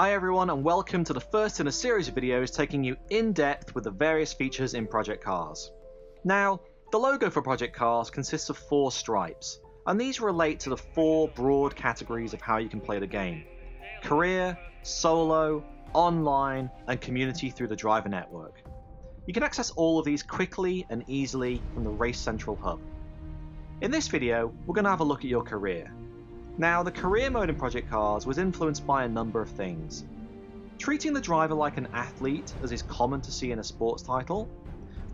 Hi everyone and welcome to the first in a series of videos taking you in depth with the various features in Project Cars. Now, the logo for Project Cars consists of 4 stripes, and these relate to the 4 broad categories of how you can play the game: career, solo, online, and community through the driver network. You can access all of these quickly and easily from the Race Central hub. In this video, we're going to have a look at your career. Now, the career mode in Project Cars was influenced by a number of things. Treating the driver like an athlete, as is common to see in a sports title,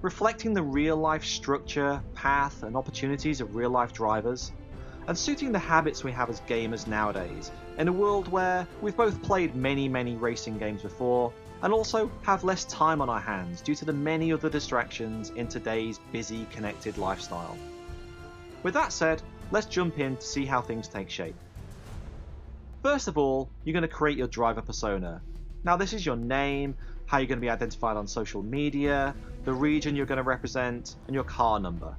reflecting the real-life structure, path, and opportunities of real-life drivers, and suiting the habits we have as gamers nowadays, in a world where we've both played many racing games before, and also have less time on our hands due to the many other distractions in today's busy, connected lifestyle. With that said, let's jump in to see how things take shape. First of all, you're going to create your driver persona. Now this is your name, how you're going to be identified on social media, the region you're going to represent, and your car number.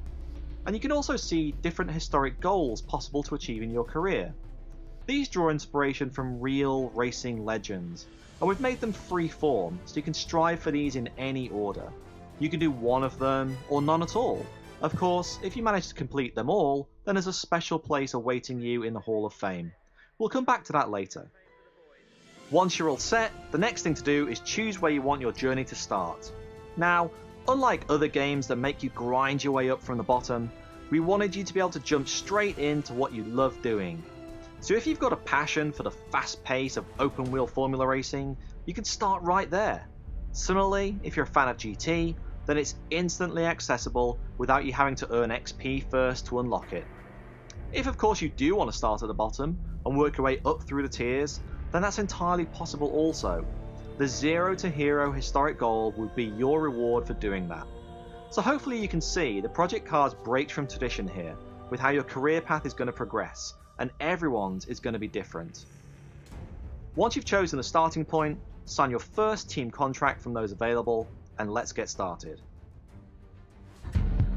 And you can also see different historic goals possible to achieve in your career. These draw inspiration from real racing legends, and we've made them freeform, so you can strive for these in any order. You can do one of them, or none at all. Of course, if you manage to complete them all, then there's a special place awaiting you in the Hall of Fame. We'll come back to that later. Once you're all set, the next thing to do is choose where you want your journey to start. Now, unlike other games that make you grind your way up from the bottom, we wanted you to be able to jump straight into what you love doing. So if you've got a passion for the fast pace of open wheel formula racing, you can start right there. Similarly, if you're a fan of GT, then it's instantly accessible without you having to earn XP first to unlock it. If of course you do want to start at the bottom and work your way up through the tiers, then that's entirely possible also. The 0 to Hero historic goal will be your reward for doing that. So hopefully you can see the Project Cars breaks from tradition here with how your career path is going to progress, and everyone's is going to be different. Once you've chosen the starting point, sign your first team contract from those available, and let's get started.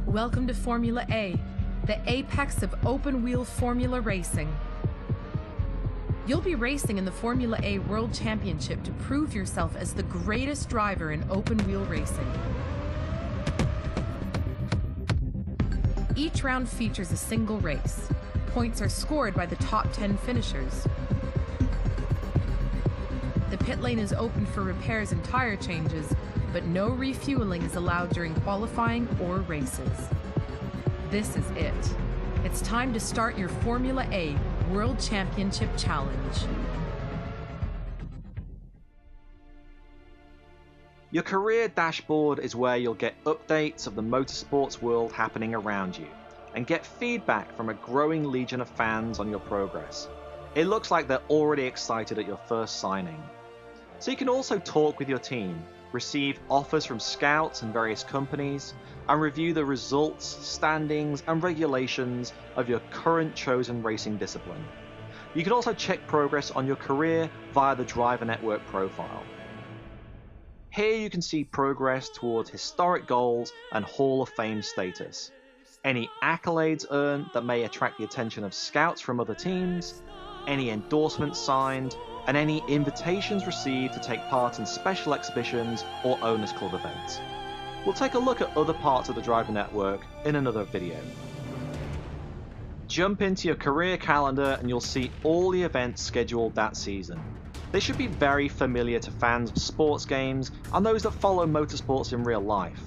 Welcome to Formula A, the apex of open-wheel formula racing. You'll be racing in the Formula A World Championship to prove yourself as the greatest driver in open-wheel racing. Each round features a single race. Points are scored by the top 10 finishers. The pit lane is open for repairs and tire changes, but no refueling is allowed during qualifying or races. This is it. It's time to start your Formula A World Championship Challenge. Your career dashboard is where you'll get updates of the motorsports world happening around you, and get feedback from a growing legion of fans on your progress. It looks like they're already excited at your first signing. So you can also talk with your team, receive offers from scouts and various companies, and review the results, standings, and regulations of your current chosen racing discipline. You can also check progress on your career via the driver network profile. Here you can see progress towards historic goals and Hall of Fame status, any accolades earned that may attract the attention of scouts from other teams, any endorsements signed, and any invitations received to take part in special exhibitions or Owners Club events. We'll take a look at other parts of the driver network in another video. Jump into your career calendar and you'll see all the events scheduled that season. They should be very familiar to fans of sports games and those that follow motorsports in real life.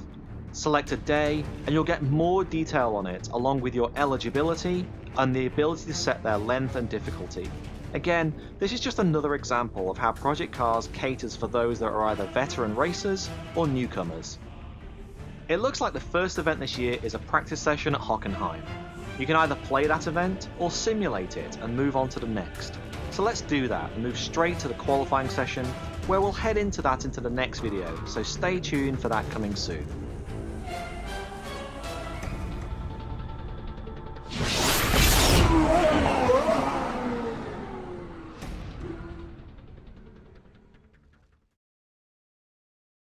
Select a day and you'll get more detail on it, along with your eligibility and the ability to set their length and difficulty. Again, this is just another example of how Project Cars caters for those that are either veteran racers or newcomers. It looks like the first event this year is a practice session at Hockenheim. You can either play that event or simulate it and move on to the next. So let's do that and move straight to the qualifying session, where we'll head into that into the next video, so stay tuned for that coming soon.